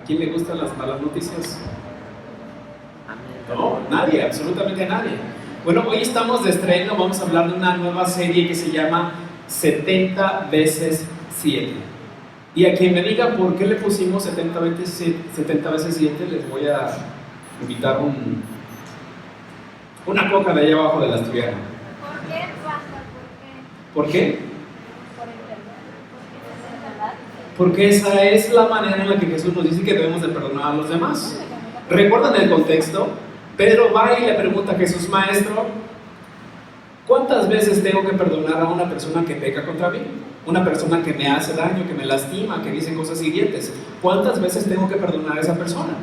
¿A quién le gustan las malas noticias? No, nadie, absolutamente nadie. Bueno, hoy estamos de estreno, vamos a hablar de una nueva serie que se llama 70 veces 7. Y a quien me diga por qué le pusimos 70 veces 7, les voy a invitar una coca de allá abajo de la Asturiana. ¿Por qué, Pastor? ¿Por qué? Por el perdón. Porque es verdad. Porque esa es la manera en la que Jesús nos dice que debemos de perdonar a los demás. ¿Recuerdan el contexto? Pedro va y le pregunta a Jesús: Maestro, ¿cuántas veces tengo que perdonar a una persona que peca contra mí? Una persona que me hace daño, que me lastima, que dice cosas hirientes. ¿Cuántas veces tengo que perdonar a esa persona?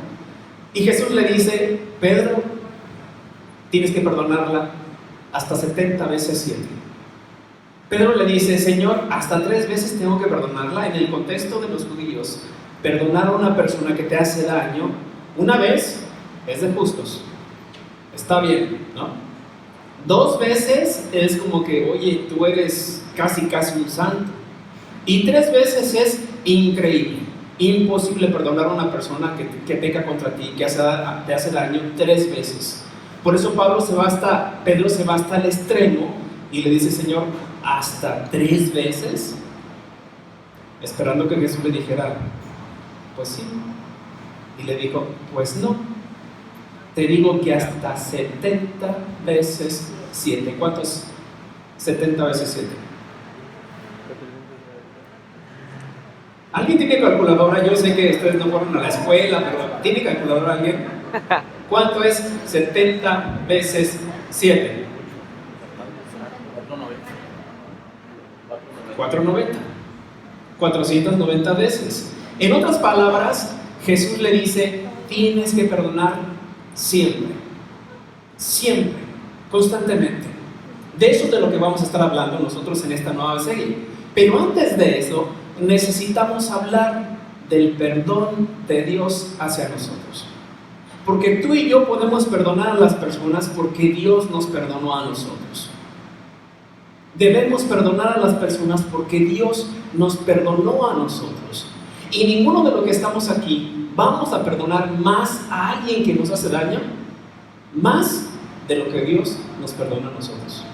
Y Jesús le dice: Pedro, tienes que perdonarla hasta 70 veces 7. Pedro le dice: Señor, hasta 3 veces tengo que perdonarla. En el contexto de los judíos, perdonar a una persona que te hace daño una vez es de justos. Está bien, ¿no? 2 veces es como que, oye, tú eres casi un santo. Y 3 veces es increíble, imposible perdonar a una persona que peca contra ti, que te hace daño 3 veces. Por eso Pedro se va hasta el extremo y le dice: Señor, ¿hasta 3 veces? Esperando que Jesús le dijera: pues sí. Y le dijo: pues no. Te digo que hasta 70 veces 7. ¿Cuántos? 70 veces 7. ¿Alguien tiene calculadora? Yo sé que ustedes no fueron a la escuela, pero ¿tiene calculadora alguien? ¿Cuánto es 70 veces 7? 490. 490 veces. En otras palabras, Jesús le dice: tienes que perdonar siempre, siempre, constantemente. De eso es de lo que vamos a estar hablando nosotros en esta nueva serie. Pero antes de eso, necesitamos hablar del perdón de Dios hacia nosotros. Porque tú y yo podemos perdonar a las personas porque Dios nos perdonó a nosotros. Debemos perdonar a las personas porque Dios nos perdonó a nosotros. Y ninguno de los que estamos aquí vamos a perdonar más a alguien que nos hace daño, más de lo que Dios nos perdona a nosotros.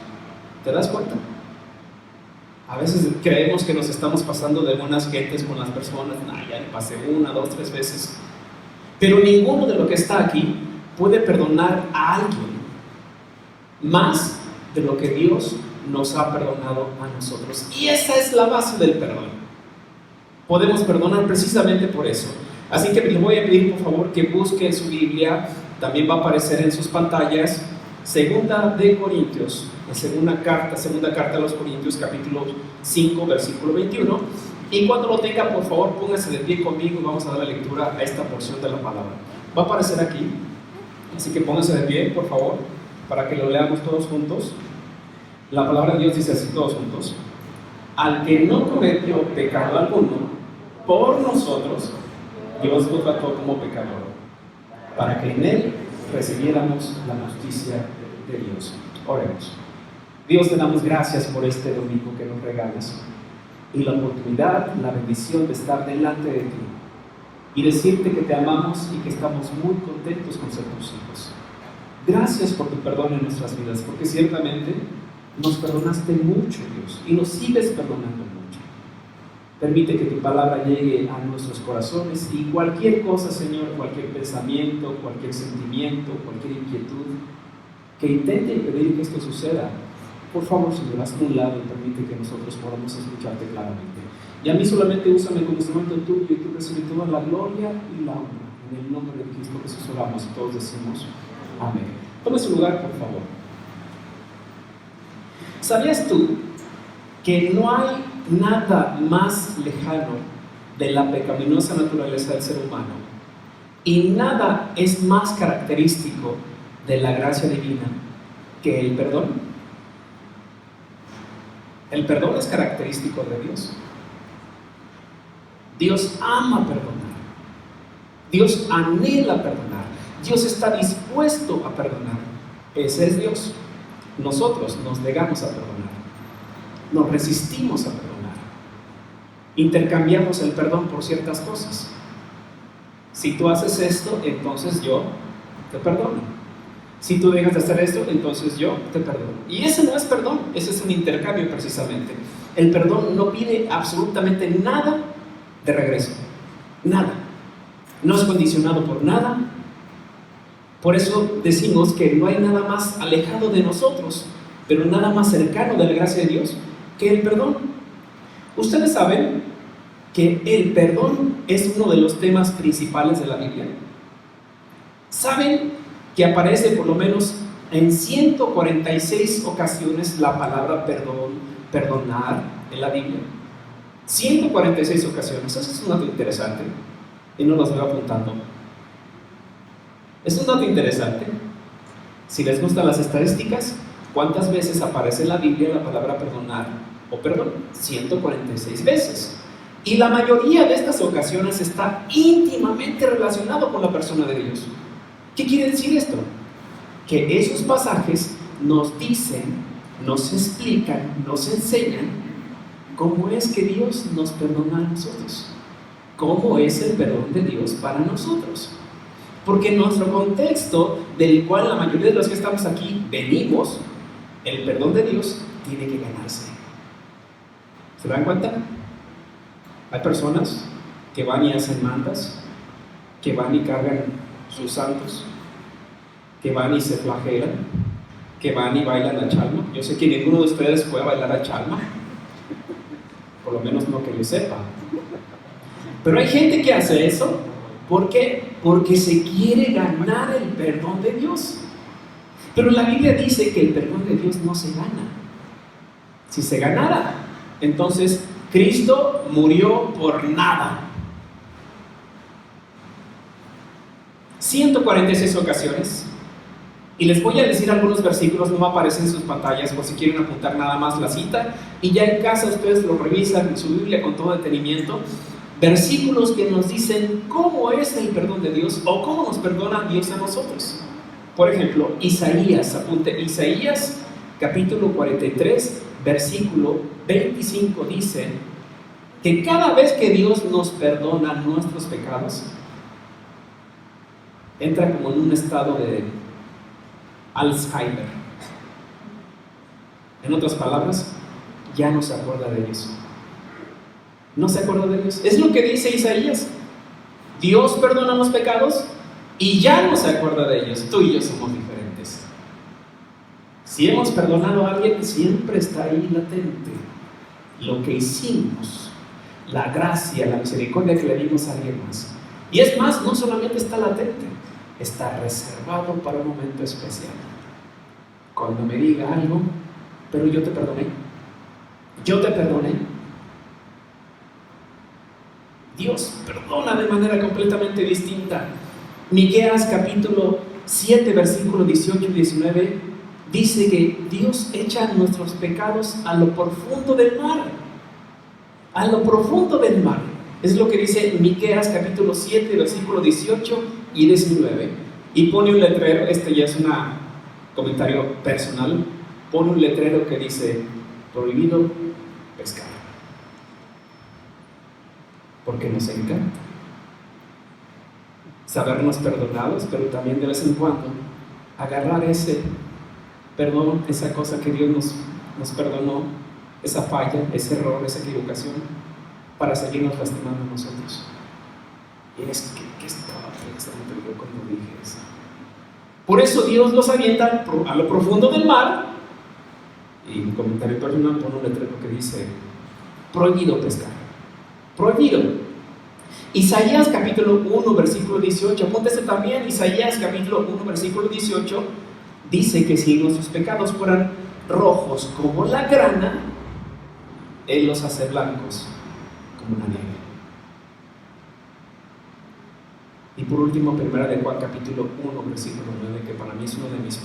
¿Te das cuenta? A veces creemos que nos estamos pasando de buenas gentes con las personas. Ya le pasé 1, 2, 3 veces. Pero ninguno de los que está aquí puede perdonar a alguien más de lo que Dios nos ha perdonado a nosotros. Y esa es la base del perdón. Podemos perdonar precisamente por eso. Así que les voy a pedir por favor que busquen su Biblia. También va a aparecer en sus pantallas Segunda de Corintios, la segunda carta a los Corintios, capítulo 5, versículo 21. Y cuando lo tenga, por favor, póngase de pie conmigo y vamos a dar la lectura a esta porción de la palabra. Va a aparecer aquí, así que póngase de pie, por favor, para que lo leamos todos juntos. La palabra de Dios dice así, todos juntos: al que no cometió pecado alguno, por nosotros Dios lo trató como pecador, para que en él recibiéramos la justicia de Dios. Oremos. Dios, te damos gracias por este domingo que nos regalas y la oportunidad, la bendición de estar delante de ti y decirte que te amamos y que estamos muy contentos con ser tus hijos. Gracias por tu perdón en nuestras vidas, porque ciertamente nos perdonaste mucho, Dios, y nos sigues perdonando mucho. Permite que tu palabra llegue a nuestros corazones y cualquier cosa, Señor, cualquier pensamiento, cualquier sentimiento, cualquier inquietud que intente impedir que esto suceda, por favor, Señor, hazme un lado y permite que nosotros podamos escucharte claramente. Y a mí solamente úsame como instrumento tuyo y tú recibes toda la gloria y la honra. En el nombre de Cristo Jesús oramos y todos decimos amén. Tome su lugar, por favor. ¿Sabías tú que no hay nada más lejano de la pecaminosa naturaleza del ser humano y nada es más característico de la gracia divina que el perdón? El perdón es característico de Dios. Dios ama perdonar. Dios anhela perdonar. Dios está dispuesto a perdonar. Ese es Dios. Nosotros nos negamos a perdonar. Nos resistimos a perdonar. Intercambiamos el perdón por ciertas cosas. Si tú haces esto, entonces yo te perdono. Si tú dejas de hacer esto, entonces yo te perdono. Y ese no es perdón, ese es un intercambio precisamente. El perdón no pide absolutamente nada de regreso. Nada. No es condicionado por nada. Por eso decimos que no hay nada más alejado de nosotros, pero nada más cercano de la gracia de Dios que el perdón. Ustedes saben que el perdón es uno de los temas principales de la Biblia. ¿Saben que aparece por lo menos en 146 ocasiones la palabra perdón, perdonar en la Biblia? 146 ocasiones. Eso es un dato interesante y no los voy apuntando. Es un dato interesante. Si les gustan las estadísticas, ¿cuántas veces aparece en la Biblia la palabra perdonar o perdón? 146 veces. Y la mayoría de estas ocasiones está íntimamente relacionado con la persona de Dios. ¿Qué quiere decir esto? Que esos pasajes nos dicen, nos explican, nos enseñan cómo es que Dios nos perdona a nosotros. Cómo es el perdón de Dios para nosotros. Porque en nuestro contexto, del cual la mayoría de los que estamos aquí venimos, el perdón de Dios tiene que ganarse. ¿Se dan cuenta? Hay personas que van y hacen mandas, que van y cargan sus santos, que van y se flagelan, que van y bailan a chalma. Yo sé que ninguno de ustedes puede bailar a chalma, por lo menos no que yo sepa. Pero hay gente que hace eso. ¿Por qué? Porque se quiere ganar el perdón de Dios. Pero la Biblia dice que el perdón de Dios no se gana. Si se ganara, entonces Cristo murió por nada. 146 ocasiones. Y les voy a decir algunos versículos, no me aparecen en sus pantallas por si quieren apuntar nada más la cita. Y ya en casa ustedes lo revisan en su Biblia con todo detenimiento. Versículos que nos dicen cómo es el perdón de Dios o cómo nos perdona Dios a nosotros. Por ejemplo, Isaías, apunte, Isaías capítulo 43, versículo 25 dice que cada vez que Dios nos perdona nuestros pecados, entra como en un estado de Alzheimer. En otras palabras, ya no se acuerda de ellos. No se acuerda de Dios. Es lo que dice Isaías. Dios perdona los pecados y ya no se acuerda de ellos. Tú y yo somos diferentes. Si hemos perdonado a alguien, siempre está ahí latente lo que hicimos, la gracia, la misericordia que le dimos a alguien más. Y es más, no solamente está latente, está reservado para un momento especial. Cuando me diga algo, pero yo te perdoné. Yo te perdoné. Dios perdona de manera completamente distinta. Miqueas capítulo 7, versículo 18 y 19 dice que Dios echa nuestros pecados a lo profundo del mar. A lo profundo del mar. Es lo que dice Miqueas capítulo 7, versículo 18 y 19. Y pone un letrero, este ya es un comentario personal, pone un letrero que dice: prohibido pescar. Porque nos encanta sabernos perdonados, pero también de vez en cuando agarrar ese perdón, esa cosa que Dios nos perdonó, esa falla, ese error, esa equivocación, para seguirnos lastimando a nosotros. Y es que estaba pensando yo cuando dije eso. Por eso Dios los avienta a lo profundo del mar. Y en comentario personal pone un letrero que dice: prohibido pescar. Prohibido. Isaías capítulo 1 versículo 18, apúntese también. Isaías capítulo 1 versículo 18 dice que si nuestros pecados fueran rojos como la grana, Él los hace blancos como la nieve. Y por último, primera de Juan capítulo 1 versículo 9, que para mí es uno de mis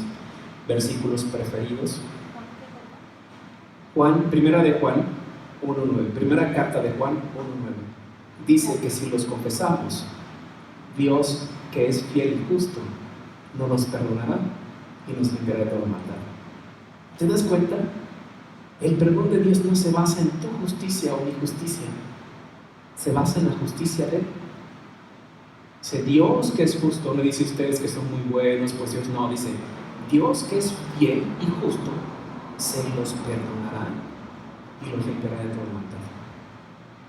versículos preferidos. Primera de Juan 1:9, primera carta de Juan 1:9, dice que si los confesamos, Dios, que es fiel y justo, no nos perdonará y nos limpiará de toda maldad. ¿Te das cuenta? El perdón de Dios no se basa en tu justicia o mi justicia, se basa en la justicia de Él. Dice, Dios que es justo, no dice ustedes que son muy buenos, pues Dios no, dice, Dios que es fiel y justo, se los perdonará y los limpiará de todo maldad.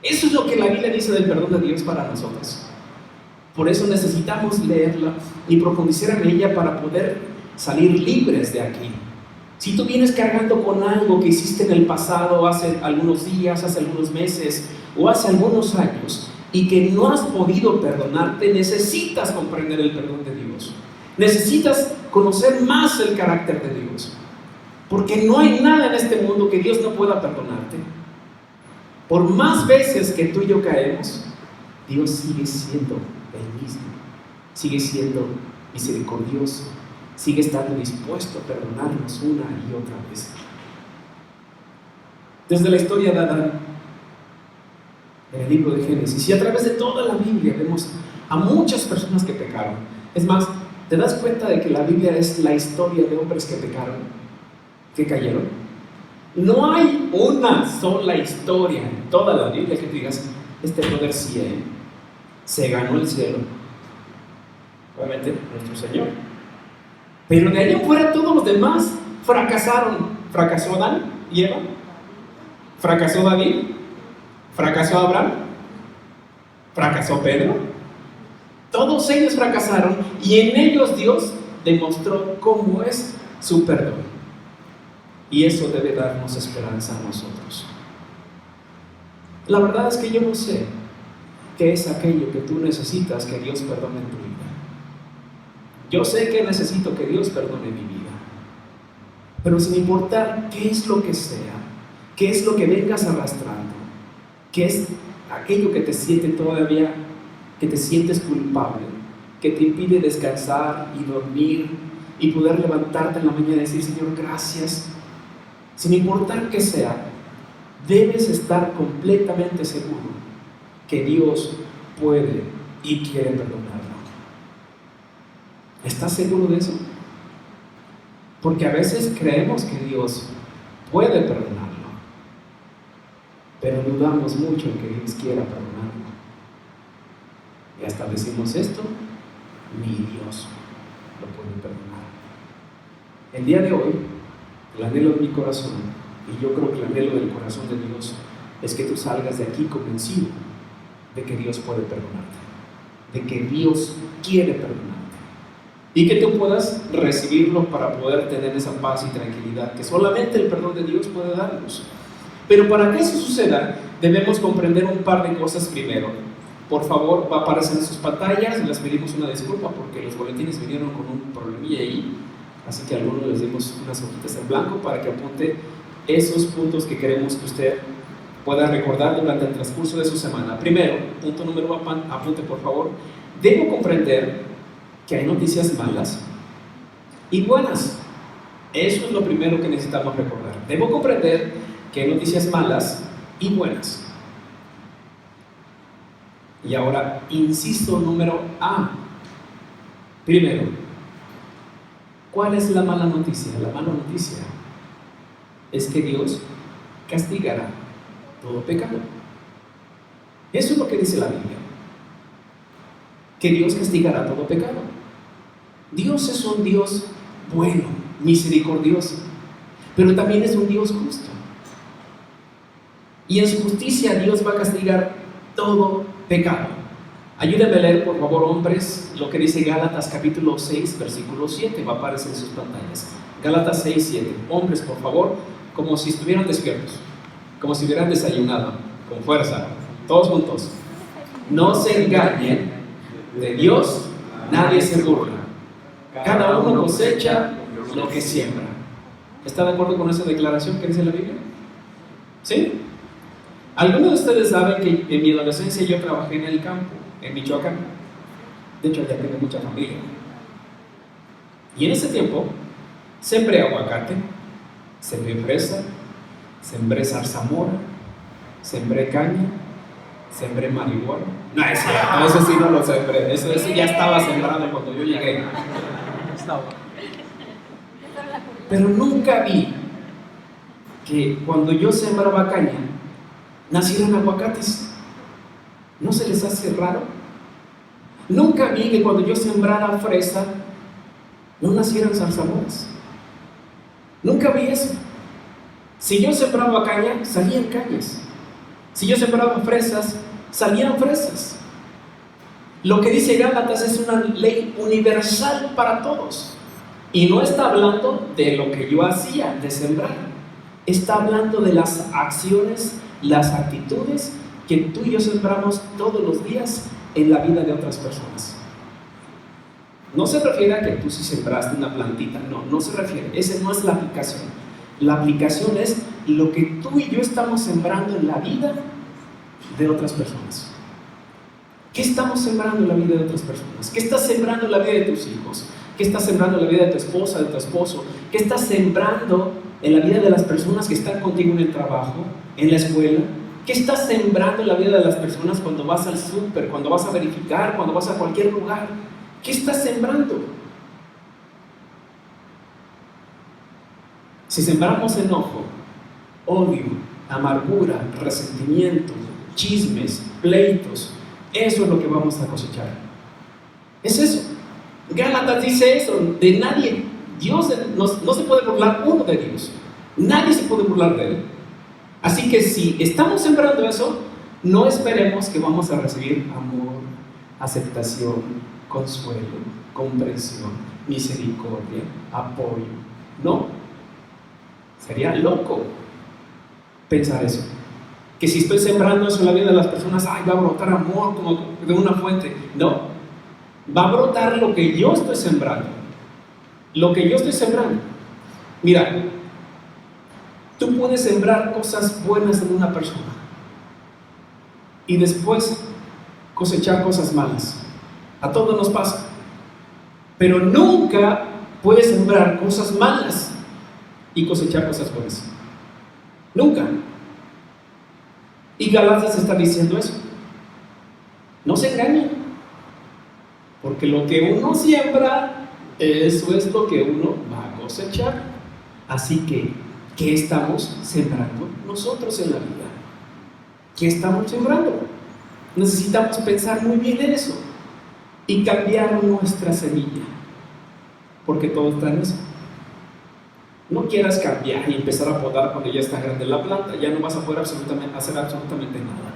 Eso es lo que la Biblia dice del perdón de Dios para nosotros. Por eso necesitamos leerla y profundizar en ella para poder salir libres de aquí. Si tú vienes cargando con algo que hiciste en el pasado, hace algunos días, hace algunos meses o hace algunos años, y que no has podido perdonarte, necesitas comprender el perdón de Dios. Necesitas conocer más el carácter de Dios. Porque no hay nada en este mundo que Dios no pueda perdonarte. Por más veces que tú y yo caemos, Dios sigue siendo el mismo. Sigue siendo misericordioso. Sigue estando dispuesto a perdonarnos una y otra vez. Desde la historia de Adán, en el libro de Génesis, y a través de toda la Biblia vemos a muchas personas que pecaron. Es más, ¿te das cuenta de que la Biblia es la historia de hombres que pecaron, que cayeron? No hay una sola historia en toda la Biblia que tú digas, este brother sí, se ganó el cielo. Obviamente nuestro Señor. Pero de ahí en fuera todos los demás fracasaron. ¿Fracasó Adán y Eva? ¿Fracasó David? ¿Fracasó Abraham? ¿Fracasó Pedro? Todos ellos fracasaron y en ellos Dios demostró cómo es su perdón. Y eso debe darnos esperanza a nosotros. La verdad es que yo no sé qué es aquello que tú necesitas que Dios perdone en tu vida. Yo sé que necesito que Dios perdone mi vida. Pero sin importar qué es lo que sea, qué es lo que vengas arrastrando, qué es aquello que te siente todavía, que te sientes culpable, que te impide descansar y dormir y poder levantarte en la mañana y decir, Señor, gracias. Sin importar qué sea, debes estar completamente seguro que Dios puede y quiere perdonarlo. ¿Estás seguro de eso? Porque a veces creemos que Dios puede perdonarlo, pero dudamos mucho en que Dios quiera perdonarlo. Y hasta decimos esto, ni Dios lo puede perdonar. El día de hoy, el anhelo de mi corazón, y yo creo que el anhelo del corazón de Dios, es que tú salgas de aquí convencido de que Dios puede perdonarte, de que Dios quiere perdonarte, y que tú puedas recibirlo para poder tener esa paz y tranquilidad que solamente el perdón de Dios puede darnos. Pero para que eso suceda, debemos comprender un par de cosas primero. Por favor, va a aparecer en sus pantallas, y les pedimos una disculpa porque los boletines vinieron con un problemilla ahí, así que a algunos les dimos unas hojitas en blanco para que apunte esos puntos que queremos que usted pueda recordar durante el transcurso de su semana. Primero, punto número 1, apunte por favor, debo comprender que hay noticias malas y buenas. Eso es lo primero que necesitamos recordar. Debo comprender que hay noticias malas y buenas. Y ahora, inciso número A. Primero, ¿cuál es la mala noticia? La mala noticia es que Dios castigará todo pecado. Eso es lo que dice la Biblia. Que Dios castigará todo pecado. Dios es un Dios bueno, misericordioso, pero también es un Dios justo. Y en su justicia Dios va a castigar todo pecado. Ayúdenme a leer, por favor, hombres, lo que dice Gálatas capítulo 6, versículo 7, va a aparecer en sus pantallas. Gálatas 6, 7. Hombres, por favor, como si estuvieran despiertos, como si hubieran desayunado, con fuerza, todos juntos. No se engañen, de Dios nadie se burla. Cada uno cosecha lo que siembra. ¿Está de acuerdo con esa declaración que dice la Biblia? ¿Sí? Algunos de ustedes saben que en mi adolescencia yo trabajé en el campo, en Michoacán. De hecho, ya tengo mucha familia. Y en ese tiempo, sembré aguacate, sembré fresa, sembré zarzamora, sembré caña, sembré marihuana. No, eso sí no lo sembré. Eso ya estaba sembrado cuando yo llegué. Pero nunca vi que cuando yo sembraba caña, nacieron aguacates. ¿No se les hace raro? Nunca vi que cuando yo sembrara fresa, no nacieran zarzamoras. Nunca vi eso. Si yo sembraba caña, salían cañas. Si yo sembraba fresas, salían fresas. Lo que dice Gálatas es una ley universal para todos. Y no está hablando de lo que yo hacía, de sembrar. Está hablando de las acciones, las actitudes que tú y yo sembramos todos los días en la vida de otras personas. No se refiere a que tú si sembraste una plantita, no se refiere. Esa no es la aplicación. La aplicación es lo que tú y yo estamos sembrando en la vida de otras personas. ¿Qué estamos sembrando en la vida de otras personas? ¿Qué estás sembrando en la vida de tus hijos? ¿Qué estás sembrando en la vida de tu esposa, de tu esposo? ¿Qué estás sembrando en la vida de las personas que están contigo en el trabajo, en la escuela? ¿Qué estás sembrando en la vida de las personas cuando vas al súper, cuando vas a verificar, cuando vas a cualquier lugar? ¿Qué estás sembrando? Si sembramos enojo, odio, amargura, resentimiento, chismes, pleitos, eso es lo que vamos a cosechar. Es eso. Gálatas dice eso, de nadie. Dios no se puede burlar uno de Dios. Nadie se puede burlar de Él. Así que si estamos sembrando eso, no esperemos que vamos a recibir amor, aceptación, consuelo, comprensión, misericordia, apoyo. No. Sería loco pensar eso. Que si estoy sembrando eso en la vida de las personas, va a brotar amor como de una fuente. No. Va a brotar lo que yo estoy sembrando. Lo que yo estoy sembrando. Mira, tú puedes sembrar cosas buenas en una persona y después cosechar cosas malas. A todos nos pasa. Pero nunca puedes sembrar cosas malas y cosechar cosas buenas. Nunca. Y Gálatas está diciendo eso. No se engañen, porque lo que uno siembra, eso es lo que uno va a cosechar. Así que, ¿qué estamos sembrando nosotros en la vida? ¿Qué estamos sembrando? Necesitamos pensar muy bien en eso y cambiar nuestra semilla, porque todo está en eso. No quieras cambiar y empezar a podar cuando ya está grande la planta, ya no vas a poder hacer absolutamente nada.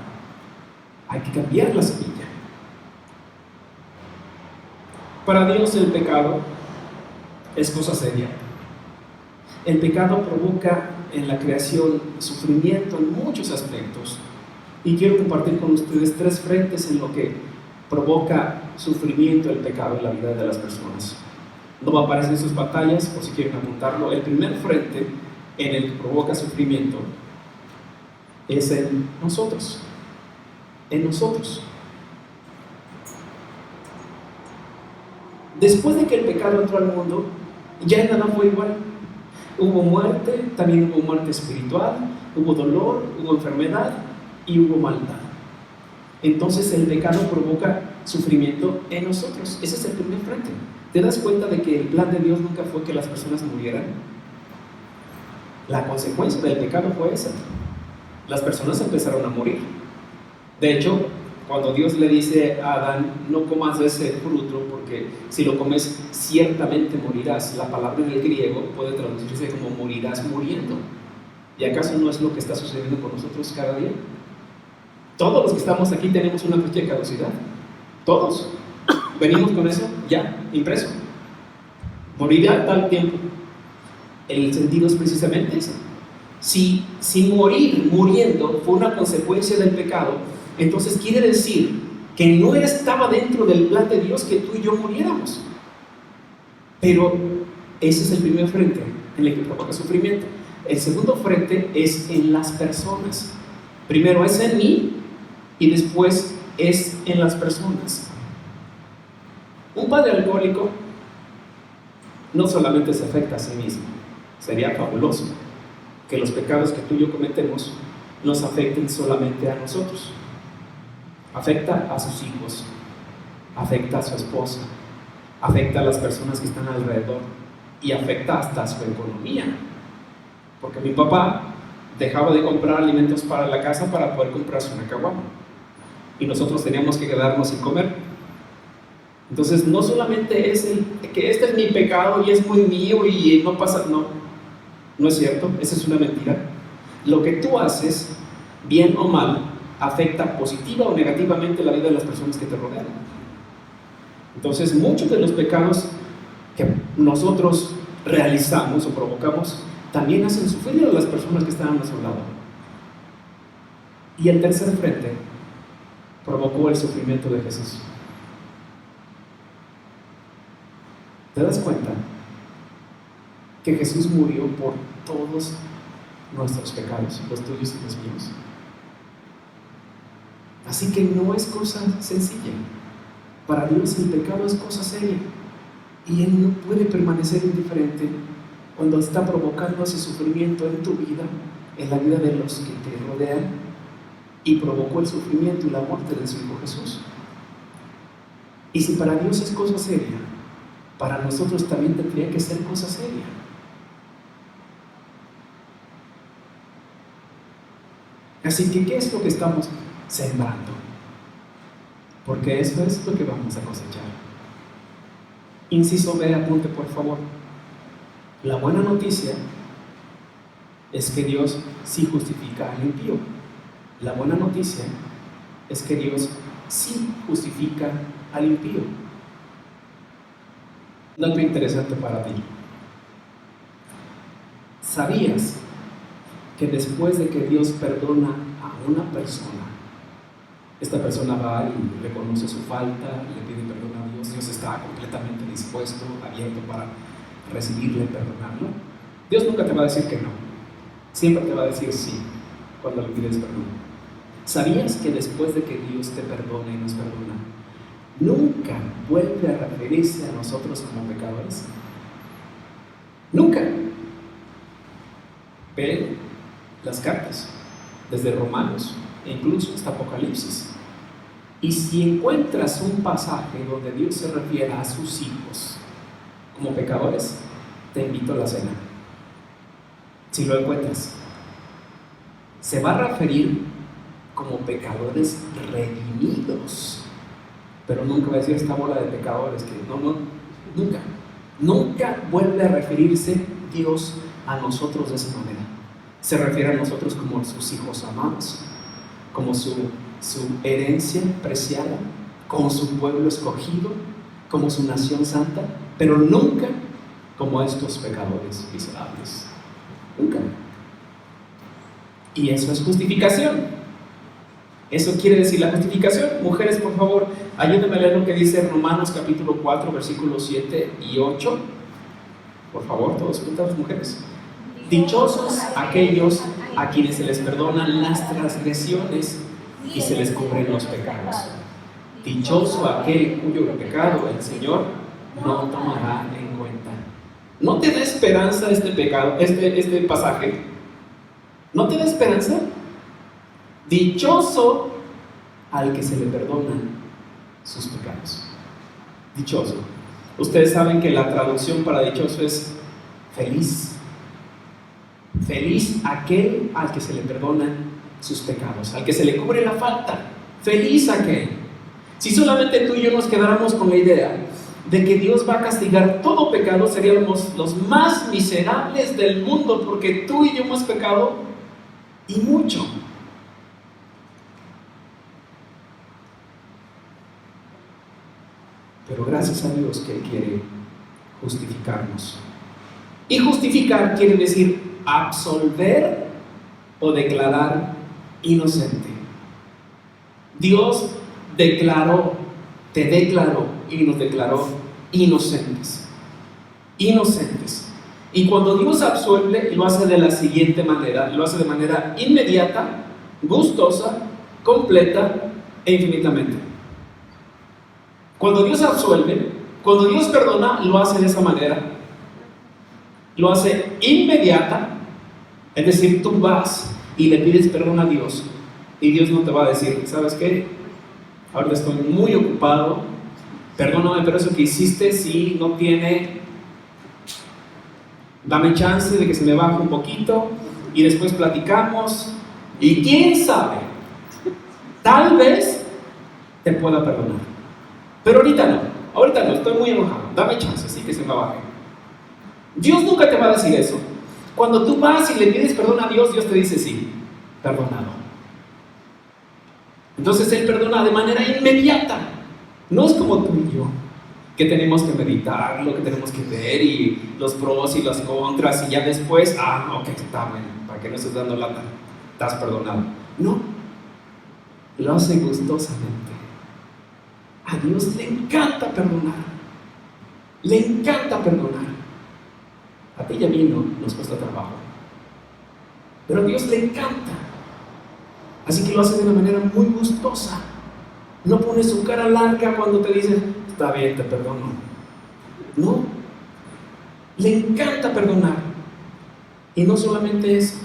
Hay que cambiar la semilla. Para Dios el pecado es cosa seria. El pecado provoca en la creación sufrimiento en muchos aspectos. Y quiero compartir con ustedes 3 frentes en lo que provoca sufrimiento el pecado en la vida de las personas. No va a aparecer en sus pantallas, por si quieren apuntarlo. El primer frente en el que provoca sufrimiento es en nosotros. En nosotros. Después de que el pecado entró al mundo, ya nada fue igual. Hubo muerte, también hubo muerte espiritual, hubo dolor, hubo enfermedad y hubo maldad. Entonces el pecado provoca sufrimiento en nosotros. Ese es el primer frente. ¿Te das cuenta de que el plan de Dios nunca fue que las personas murieran? La consecuencia del pecado fue esa. Las personas empezaron a morir. De hecho, cuando Dios le dice a Adán, no comas de ese fruto, porque si lo comes ciertamente morirás. La palabra en el griego puede traducirse como morirás muriendo. ¿Y acaso no es lo que está sucediendo con nosotros cada día? Todos los que estamos aquí tenemos una fecha de caducidad. Todos. Venimos con eso ya impreso. Morirá tal tiempo. El sentido es precisamente ese. Si muriendo fue una consecuencia del pecado, entonces quiere decir que no estaba dentro del plan de Dios que tú y yo muriéramos. Pero ese es el primer frente en el que provoca sufrimiento. El segundo frente es en las personas. Primero es en mí y después es en las personas. Un padre alcohólico no solamente se afecta a sí mismo. Sería fabuloso que los pecados que tú y yo cometemos nos afecten solamente a nosotros. Afecta a sus hijos, afecta a su esposa, afecta a las personas que están alrededor y afecta hasta a su economía. Porque mi papá dejaba de comprar alimentos para la casa para poder comprarse una caguama y nosotros teníamos que quedarnos sin comer. Entonces no solamente es que este es mi pecado y es muy mío y no pasa, no es cierto, esa es una mentira. Lo que tú haces, bien o mal, afecta positiva o negativamente la vida de las personas que te rodean. Entonces muchos de los pecados que nosotros realizamos o provocamos también hacen sufrir a las personas que están a nuestro lado. Y el tercer frente provocó el sufrimiento de Jesús. ¿Te das cuenta que Jesús murió por todos nuestros pecados, los tuyos y los míos? Así que no es cosa sencilla. Para Dios el pecado es cosa seria y Él no puede permanecer indiferente cuando está provocando ese sufrimiento en tu vida, en la vida de los que te rodean, y provocó el sufrimiento y la muerte de su Hijo Jesús. Y si para Dios es cosa seria, para nosotros también tendría que ser cosa seria. Así que, ¿qué es lo que estamos sembrando? Porque eso es lo que vamos a cosechar. Inciso B, apunte por favor. La buena noticia es que Dios sí justifica al impío. La buena noticia es que Dios sí justifica al impío. Un dato interesante para ti. ¿Sabías que después de que Dios perdona a una persona, esta persona va y reconoce su falta, le pide perdón a Dios, Dios está completamente dispuesto, abierto para recibirle y perdonarlo? Dios nunca te va a decir que no, siempre te va a decir sí cuando le pides perdón. ¿Sabías que después de que Dios te perdona y nos perdona, nunca vuelve a referirse a nosotros como pecadores? Nunca. Ve las cartas, desde Romanos e incluso hasta Apocalipsis. Y si encuentras un pasaje donde Dios se refiere a sus hijos como pecadores, te invito a la cena. Si lo encuentras, se va a referir como pecadores redimidos, pero nunca va a decir esta bola de pecadores que nunca vuelve a referirse Dios a nosotros de esa manera. Se refiere a nosotros como sus hijos amados, como su herencia preciada, como su pueblo escogido, como su nación santa, pero nunca como estos pecadores miserables. Nunca. Y eso es justificación. Eso quiere decir la justificación. Mujeres, por favor, ayúdenme a leer lo que dice Romanos capítulo 4, versículos 7 y 8. Por favor, todos juntos, mujeres. Dichosos aquellos a quienes se les perdonan las transgresiones y se les cubren los pecados. Dichoso aquel cuyo pecado el Señor no tomará en cuenta. ¿No te da esperanza este pecado, este pasaje? ¿No te da esperanza? Dichoso al que se le perdonan sus pecados. Dichoso. Ustedes saben que la traducción para dichoso es feliz. Feliz aquel al que se le perdonan sus pecados, al que se le cubre la falta. Feliz aquel. Si solamente tú y yo nos quedáramos con la idea de que Dios va a castigar todo pecado, seríamos los más miserables del mundo, porque tú y yo hemos pecado y mucho. Pero gracias a Dios que Él quiere justificarnos. Y justificar quiere decir absolver o declarar inocente. Dios te declaró y nos declaró inocentes. Inocentes. Y cuando Dios absuelve, lo hace de la siguiente manera: lo hace de manera inmediata, gustosa, completa e infinitamente. Cuando Dios absuelve, cuando Dios perdona, lo hace de esa manera. Lo hace inmediata, es decir, tú vas y le pides perdón a Dios y Dios no te va a decir, ¿sabes qué? Ahora estoy muy ocupado, perdóname, pero eso que hiciste sí no tiene, dame chance de que se me baje un poquito y después platicamos y quién sabe, tal vez te pueda perdonar, pero ahorita no, ahorita no, estoy muy enojado, dame chance, así que se me baje. Dios nunca te va a decir eso. Cuando tú vas y le pides perdón a Dios, Dios te dice sí, perdonado. Entonces Él perdona de manera inmediata. No es como tú y yo, que tenemos que meditar, lo que tenemos que ver y los pros y las contras y ya después, ok, está bien, para que no estés dando lata, estás perdonado. No, lo hace gustosamente. A Dios le encanta perdonar, le encanta perdonar. A ti y a mí no nos cuesta trabajo, pero a Dios le encanta. Así que lo hace de una manera muy gustosa. No pone su cara larga cuando te dice, está bien, te perdono. No, le encanta perdonar. Y no solamente eso,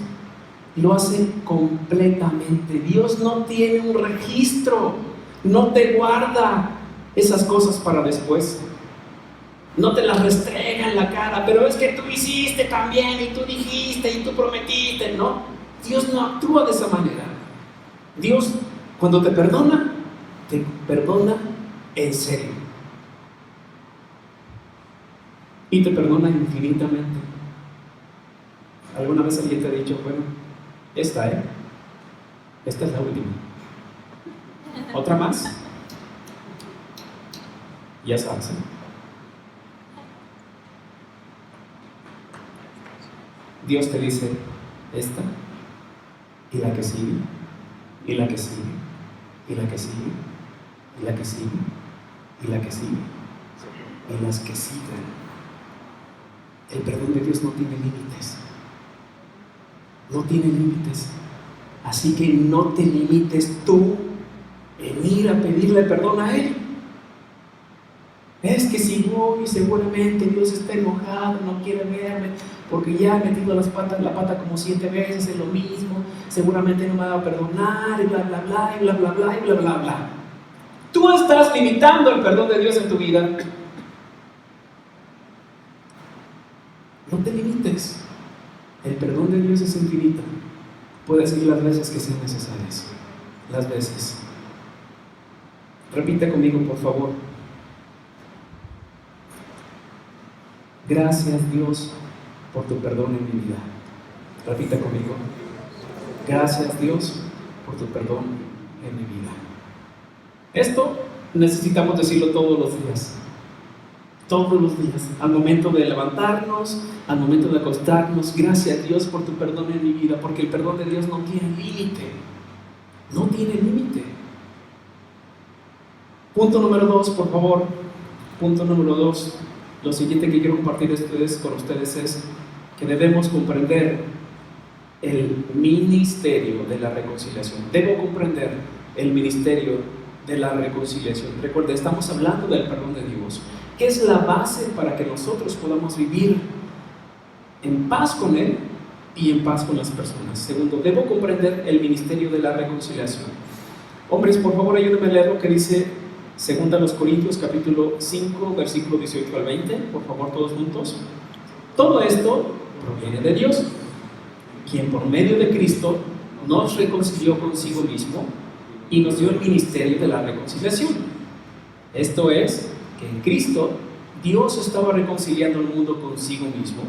lo hace completamente. Dios no tiene un registro, no te guarda esas cosas para después. No te las restrega en la cara, pero es que tú hiciste también, y tú dijiste, y tú prometiste. No, Dios no actúa de esa manera. Dios, cuando te perdona en serio. Y te perdona infinitamente. ¿Alguna vez alguien te ha dicho, bueno, esta es la última? ¿Otra más? Ya sabes, ¿eh? Dios te dice, esta, y la que sigue, y la que sigue, y la que sigue, y la que sigue, y la que sigue, y las que siguen. El perdón de Dios no tiene límites. No tiene límites. Así que no te limites tú en ir a pedirle perdón a Él. Es que si voy, seguramente Dios está enojado, no quiere verme, porque ya he metido la pata como 7 veces en lo mismo, seguramente no me va a perdonar, y bla, bla, bla, y bla, bla, bla, y bla, bla, bla. Tú estás limitando el perdón de Dios en tu vida. No te limites. El perdón de Dios es infinito. Puedes ir las veces que sean necesarias. Las veces. Repite conmigo, por favor. Gracias, Dios, por tu perdón en mi vida. Repita conmigo. Gracias, Dios, por tu perdón en mi vida. Esto necesitamos decirlo todos los días. Todos los días. Al momento de levantarnos, al momento de acostarnos. Gracias, Dios, por tu perdón en mi vida. Porque el perdón de Dios no tiene límite. No tiene límite. Punto número 2, por favor. Punto número 2. Lo siguiente que quiero compartir con ustedes es que debemos comprender el ministerio de la reconciliación. Debo comprender el ministerio de la reconciliación. Recuerda, estamos hablando del perdón de Dios, que es la base para que nosotros podamos vivir en paz con Él y en paz con las personas. Segundo, debo comprender el ministerio de la reconciliación. Hombres, por favor, ayúdenme a leer lo que dice 2 Corintios capítulo 5, versículo 18 al 20, por favor, todos juntos. Todo esto proviene de Dios, quien por medio de Cristo nos reconcilió consigo mismo y nos dio el ministerio de la reconciliación. Esto es, que en Cristo Dios estaba reconciliando al mundo consigo mismo,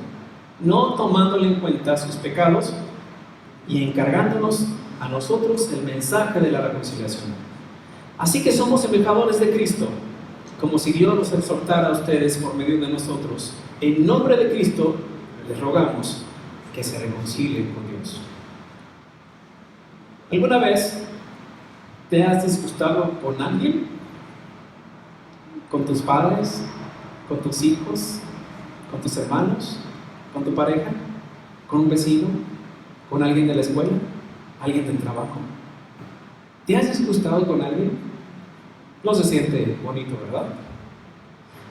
no tomándole en cuenta sus pecados y encargándonos a nosotros el mensaje de la reconciliación. Así que somos embajadores de Cristo, como si Dios los exhortara a ustedes por medio de nosotros. En nombre de Cristo les rogamos que se reconcilien con Dios. ¿Alguna vez te has disgustado con alguien? ¿Con tus padres? ¿Con tus hijos? ¿Con tus hermanos? ¿Con tu pareja? ¿Con un vecino? ¿Con alguien de la escuela? ¿Alguien del trabajo? ¿Te has disgustado con alguien? No se siente bonito, ¿verdad?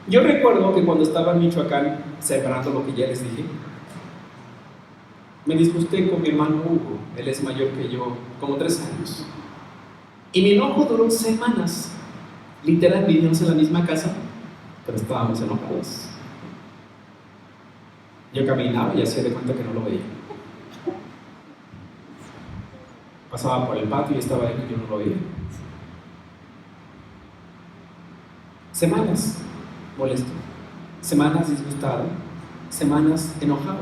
Yo recuerdo que cuando estaba en Michoacán, sembrando lo que ya les dije, me disgusté con mi hermano Hugo. Él es mayor que yo, como 3 años. Y mi enojo duró semanas. Literal, vivíamos en la misma casa, pero estábamos enojados. Yo caminaba y hacía de cuenta que no lo veía. Pasaba por el patio y estaba ahí y yo no lo veía. Semanas. molesto, semanas disgustado, semanas enojado.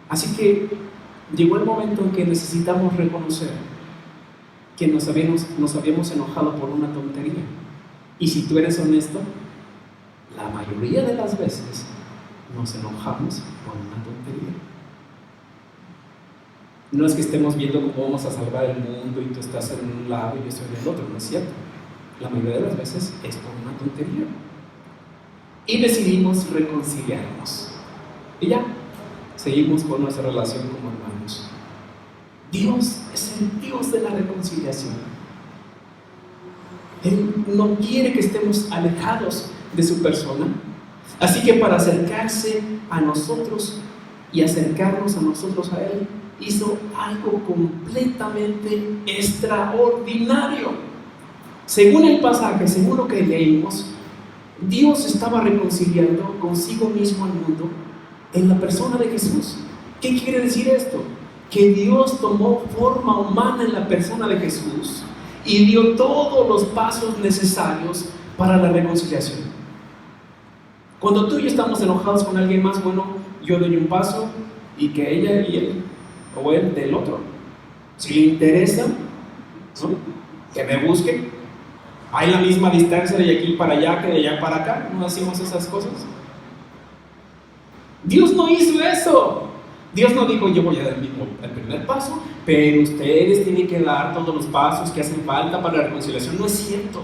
Así que llegó el momento en que necesitamos reconocer que nos habíamos enojado por una tontería. Y si tú eres honesto, la mayoría de las veces nos enojamos por una tontería. No es que estemos viendo cómo vamos a salvar el mundo y tú estás en un lado y yo estoy en el otro, no es cierto. La mayoría de las veces es por una tontería. Y decidimos reconciliarnos. Y ya, seguimos con nuestra relación como hermanos. Dios es el Dios de la reconciliación. Él no quiere que estemos alejados de su persona. Así que para acercarse a nosotros y acercarnos a nosotros a Él, hizo algo completamente extraordinario. Según el pasaje, según lo que leímos, Dios estaba reconciliando consigo mismo al mundo en la persona de Jesús. ¿Qué quiere decir esto? Que Dios tomó forma humana en la persona de Jesús y dio todos los pasos necesarios para la reconciliación. Cuando tú y yo estamos enojados con alguien más, bueno, yo doy un paso y que ella y él o él del otro. Si le interesa, ¿no?, que me busque. Hay la misma distancia de aquí para allá que de allá para acá. No hacemos esas cosas. Dios no hizo eso. Dios no dijo: yo voy a dar el primer paso, pero ustedes tienen que dar todos los pasos que hacen falta para la reconciliación. No es cierto.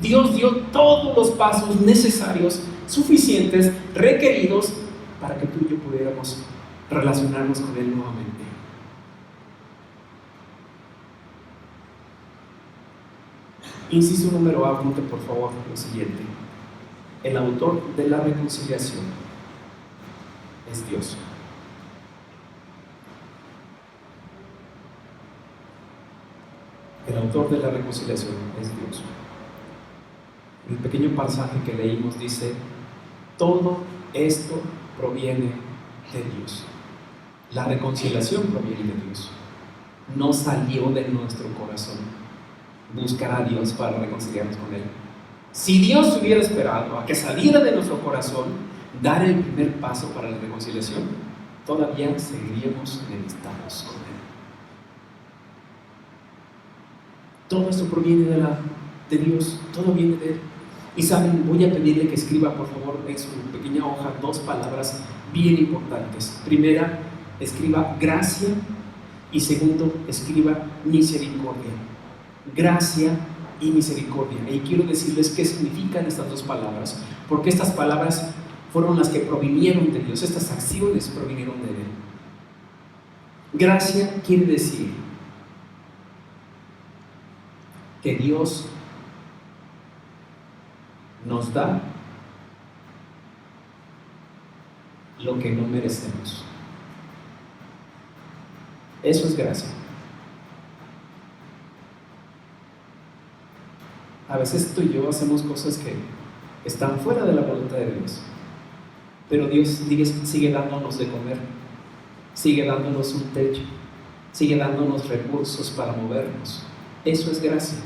Dios dio todos los pasos necesarios, suficientes, requeridos para que tú y yo pudiéramos relacionarnos con Él nuevamente. Inciso número A, apunte por favor lo siguiente: el autor de la reconciliación es Dios. El autor de la reconciliación es Dios. El pequeño pasaje que leímos dice: todo esto proviene de Dios. La reconciliación proviene de Dios. No salió de nuestro corazón buscar a Dios para reconciliarnos con Él. Si Dios hubiera esperado a que saliera de nuestro corazón dar el primer paso para la reconciliación, todavía seguiríamos enemistados con Él. Todo esto proviene de Dios, todo viene de Él. Y saben, voy a pedirle que escriba por favor en su pequeña hoja dos palabras bien importantes. Primera, escriba gracia, y segundo, escriba misericordia. Gracia y misericordia. Y quiero decirles qué significan estas dos palabras, porque estas palabras fueron las que provinieron de Dios, estas acciones provinieron de Él. Gracia quiere decir que Dios nos da lo que no merecemos. Eso es gracia. A veces tú y yo hacemos cosas que están fuera de la voluntad de Dios, pero Dios sigue dándonos de comer, sigue dándonos un techo, sigue dándonos recursos para movernos. Eso es gracia.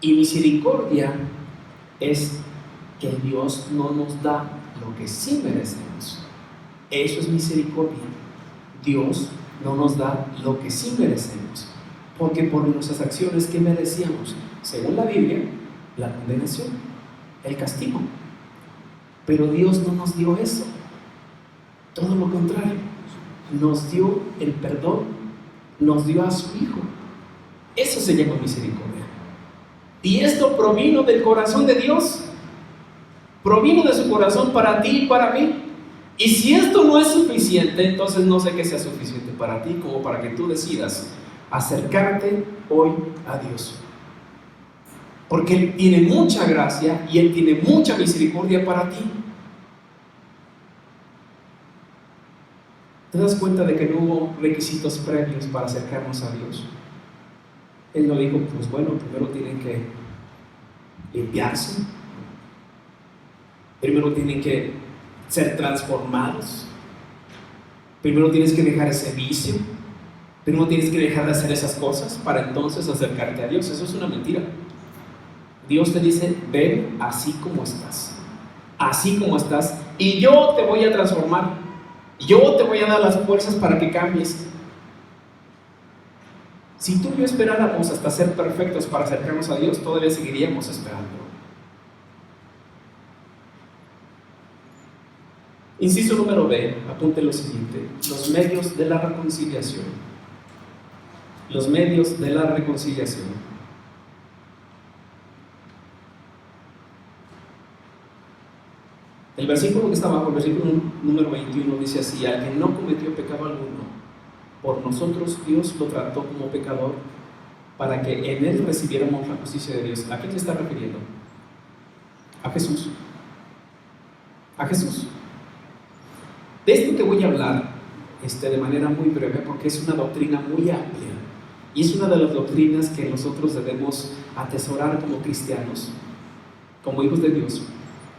Y misericordia es que Dios no nos da lo que sí merecemos. Eso es misericordia. Dios no nos da lo que sí merecemos, porque por nuestras acciones, ¿qué merecíamos? Según la Biblia, la condenación, el castigo. Pero Dios no nos dio eso. Todo lo contrario, nos dio el perdón, nos dio a su Hijo. Eso se llama misericordia. Y esto provino del corazón de Dios, provino de su corazón para ti y para mí. Y si esto no es suficiente, entonces no sé qué sea suficiente para ti, como para que tú decidas acercarte hoy a Dios. Porque Él tiene mucha gracia y Él tiene mucha misericordia para ti. ¿Te das cuenta de que no hubo requisitos previos para acercarnos a Dios? Él no dijo: pues bueno, primero tienen que limpiarse, primero tienen que ser transformados, primero tienes que dejar ese vicio, primero tienes que dejar de hacer esas cosas para entonces acercarte a Dios. Eso es una mentira. Dios te dice, ven así como estás, y yo te voy a transformar, yo te voy a dar las fuerzas para que cambies. Si tú y yo esperáramos hasta ser perfectos para acercarnos a Dios, todavía seguiríamos esperando. Inciso número B, apunte lo siguiente: los medios de la reconciliación. Los medios de la reconciliación. El versículo que está abajo, el versículo número 21, dice así: al que no cometió pecado alguno, por nosotros Dios lo trató como pecador, para que en él recibiéramos la justicia de Dios. ¿A quién se está refiriendo? A Jesús. A Jesús. De esto te voy a hablar de manera muy breve, porque es una doctrina muy amplia, y es una de las doctrinas que nosotros debemos atesorar como cristianos, como hijos de Dios,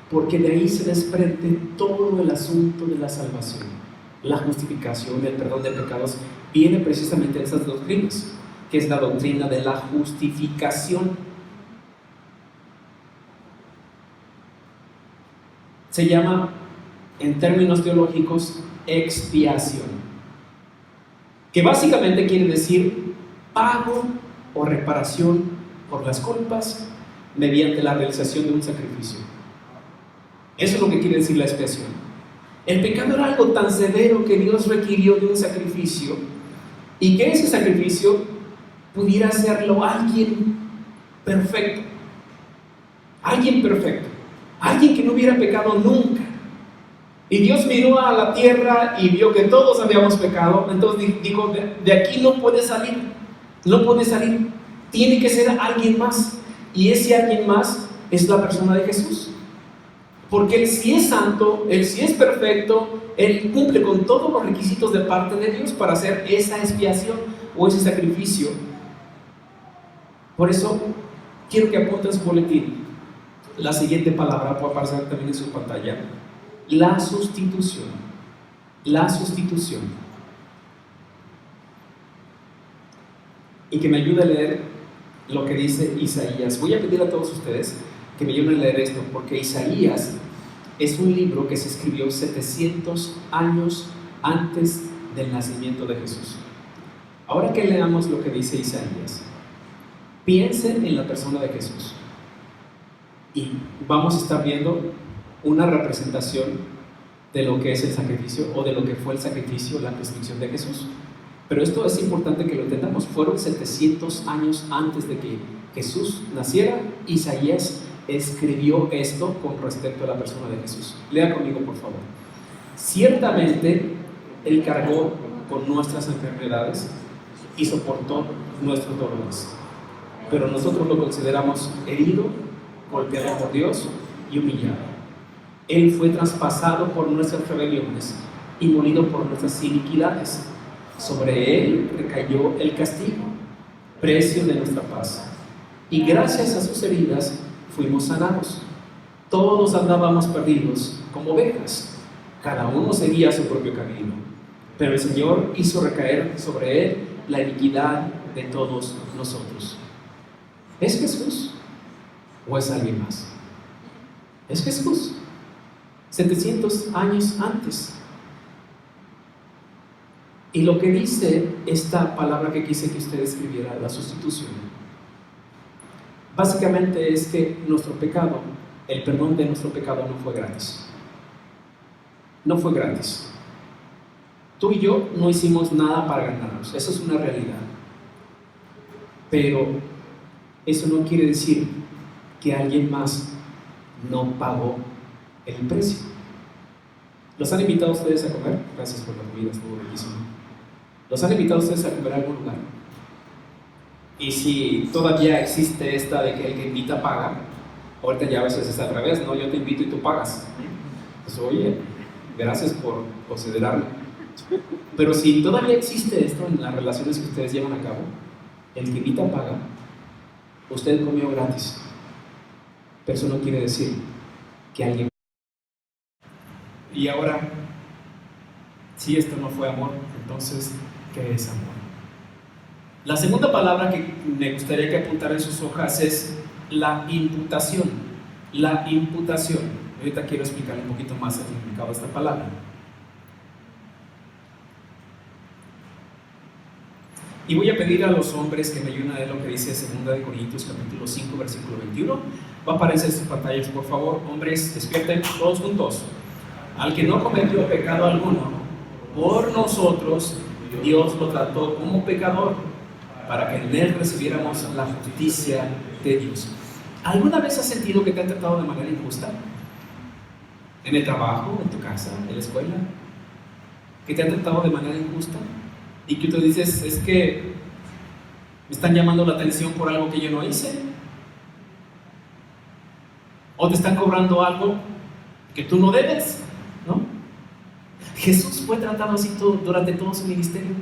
porque de ahí se desprende todo el asunto de la salvación, la justificación, el perdón de pecados. Viene precisamente de esas doctrinas, que es la doctrina de la justificación. Se llama, en términos teológicos, expiación, que básicamente quiere decir pago o reparación por las culpas mediante la realización de un sacrificio. Eso es lo que quiere decir la expiación. El pecado era algo tan severo que Dios requirió de un sacrificio, y que ese sacrificio pudiera hacerlo alguien perfecto, alguien que no hubiera pecado nunca. Y Dios miró a la tierra y vio que todos habíamos pecado. Entonces dijo, de aquí no puede salir, tiene que ser alguien más, y ese alguien más es la persona de Jesús. Porque Él sí es santo, Él sí es perfecto, Él cumple con todos los requisitos de parte de Dios para hacer esa expiación o ese sacrificio. Por eso quiero que apunten su boletín la siguiente palabra, puede aparecer también en su pantalla: la sustitución. La sustitución. Y que me ayude a leer lo que dice Isaías. Voy a pedir a todos ustedes que me ayuden a leer esto, porque Isaías es un libro que se escribió 700 años antes del nacimiento de Jesús. Ahora que leamos lo que dice Isaías, piensen en la persona de Jesús, y vamos a estar viendo una representación de lo que es el sacrificio, o de lo que fue el sacrificio, la crucifixión de Jesús. Pero esto es importante que lo entendamos. Fueron 700 años antes de que Jesús naciera. Isaías escribió esto con respecto a la persona de Jesús. Lea conmigo, por favor. Ciertamente Él cargó con nuestras enfermedades y soportó nuestros dolores, pero nosotros lo consideramos herido, golpeado por Dios y humillado. Él fue traspasado por nuestras rebeliones y molido por nuestras iniquidades. Sobre Él recayó el castigo, precio de nuestra paz, y gracias a sus heridas fuimos sanados. Todos andábamos perdidos como ovejas, cada uno seguía su propio camino, pero el Señor hizo recaer sobre Él la iniquidad de todos nosotros. ¿Es Jesús o es alguien más? Es Jesús, 700 años antes. Y lo que dice esta palabra que quise que usted escribiera, la sustitución, básicamente es que nuestro pecado, el perdón de nuestro pecado, no fue gratis. No fue gratis. Tú y yo no hicimos nada para ganarnos, eso es una realidad. Pero eso no quiere decir que alguien más no pagó el precio. ¿Los han invitado a ustedes a comer? Gracias por la comida, estuvo bellísimo. ¿Los han invitado a ustedes a comer a algún lugar? Y si todavía existe esta de que el que invita paga, ahorita ya a veces es al revés, ¿no? Yo te invito y tú pagas. Pues oye, gracias por considerarme. Pero si todavía existe esto en las relaciones que ustedes llevan a cabo, el que invita paga, usted comió gratis. Pero eso no quiere decir que alguien... Y ahora, si esto no fue amor, entonces, ¿qué es amor? La segunda palabra que me gustaría que apuntara en sus hojas es la imputación. La imputación. Ahorita quiero explicar un poquito más el significado de esta palabra. Y voy a pedir a los hombres que me ayuden a leer lo que dice 2 Corintios capítulo 5, versículo 21. Va a aparecer en sus pantallas, por favor. Hombres, despierten todos juntos. Al que no cometió pecado alguno, por nosotros Dios lo trató como pecador, para que en él recibiéramos la justicia de Dios. ¿Alguna vez has sentido que te han tratado de manera injusta? ¿En el trabajo, en tu casa, en la escuela? ¿Que te han tratado de manera injusta? Y que tú dices, es que me están llamando la atención por algo que yo no hice. O te están cobrando algo que tú no debes, ¿no? Jesús fue tratado así durante todo su ministerio.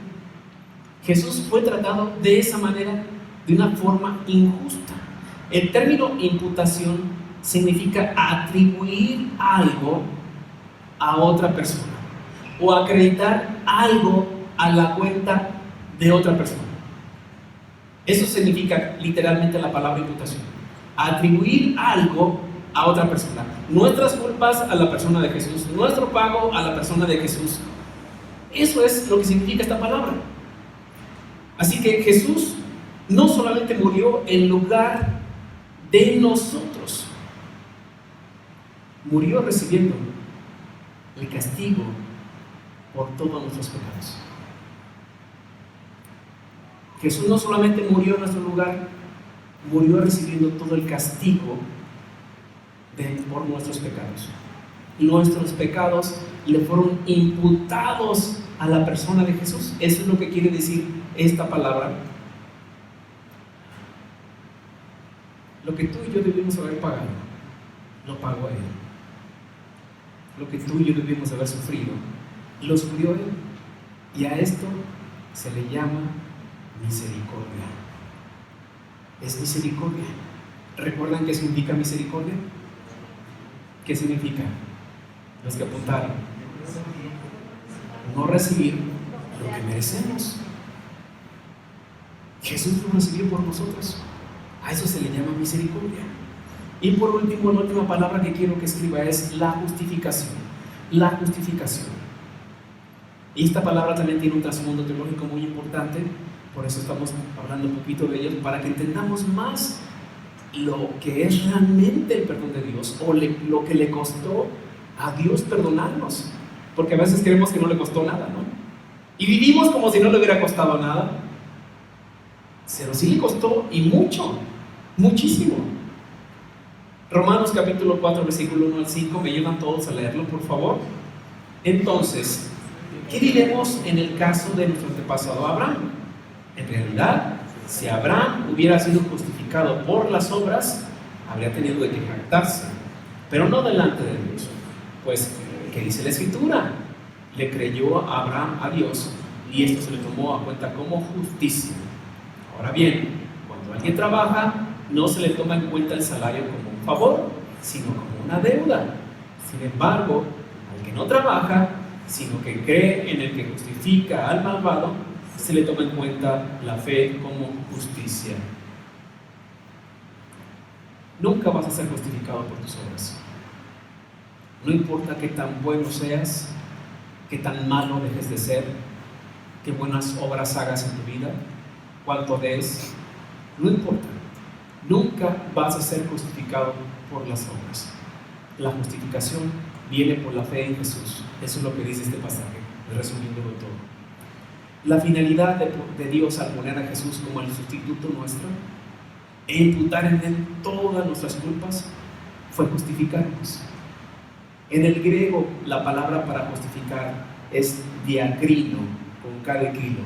Jesús fue tratado de esa manera, de una forma injusta. El término imputación significa atribuir algo a otra persona o acreditar algo a la cuenta de otra persona. Eso significa literalmente la palabra imputación. Atribuir algo a otra persona. Nuestras culpas a la persona de Jesús, nuestro pago a la persona de Jesús. Eso es lo que significa esta palabra. Así que Jesús no solamente murió en lugar de nosotros, murió recibiendo el castigo por todos nuestros pecados. Jesús no solamente murió en nuestro lugar, murió recibiendo todo el castigo por nuestros pecados. Nuestros pecados le fueron imputados a la persona de Jesús. Eso es lo que quiere decir esta palabra. Lo que tú y yo debimos haber pagado, lo pagó Él. Lo que tú y yo debimos haber sufrido, lo sufrió Él. Y a esto se le llama misericordia. Es misericordia. ¿Recuerdan qué significa misericordia? ¿Qué significa? Los que apuntaron. No recibir lo que merecemos. Jesús lo recibió por nosotros. A eso se le llama misericordia. Y por último, la última palabra que quiero que escriba es la justificación. La justificación. Y esta palabra también tiene un trasfondo teológico muy importante. Por eso estamos hablando un poquito de ello, para que entendamos más lo que es realmente el perdón de Dios, o lo que le costó a Dios perdonarnos. Porque a veces creemos que no le costó nada, ¿no? Y vivimos como si no le hubiera costado nada. Pero sí le costó, y mucho, muchísimo. Romanos capítulo 4, versículo 1 al 5, me ayudan todos a leerlo, por favor. Entonces, ¿qué diremos en el caso de nuestro antepasado Abraham? En realidad, si Abraham hubiera sido justificado por las obras, habría tenido de que jactarse, pero no delante de Dios. Pues, ¿qué dice la Escritura? Le creyó a Abraham a Dios, y esto se le tomó a cuenta como justicia. Ahora bien, cuando alguien trabaja, no se le toma en cuenta el salario como un favor, sino como una deuda. Sin embargo, al que no trabaja, sino que cree en el que justifica al malvado, se le toma en cuenta la fe como justicia. Nunca vas a ser justificado por tus obras. No importa qué tan bueno seas, qué tan malo dejes de ser, qué buenas obras hagas en tu vida, cuánto des, no importa. Nunca vas a ser justificado por las obras. La justificación viene por la fe en Jesús. Eso es lo que dice este pasaje, resumiéndolo todo. La finalidad de Dios al poner a Jesús como el sustituto nuestro e imputar en Él todas nuestras culpas fue justificarnos. En el griego, la palabra para justificar es diacrino, con K de kilo,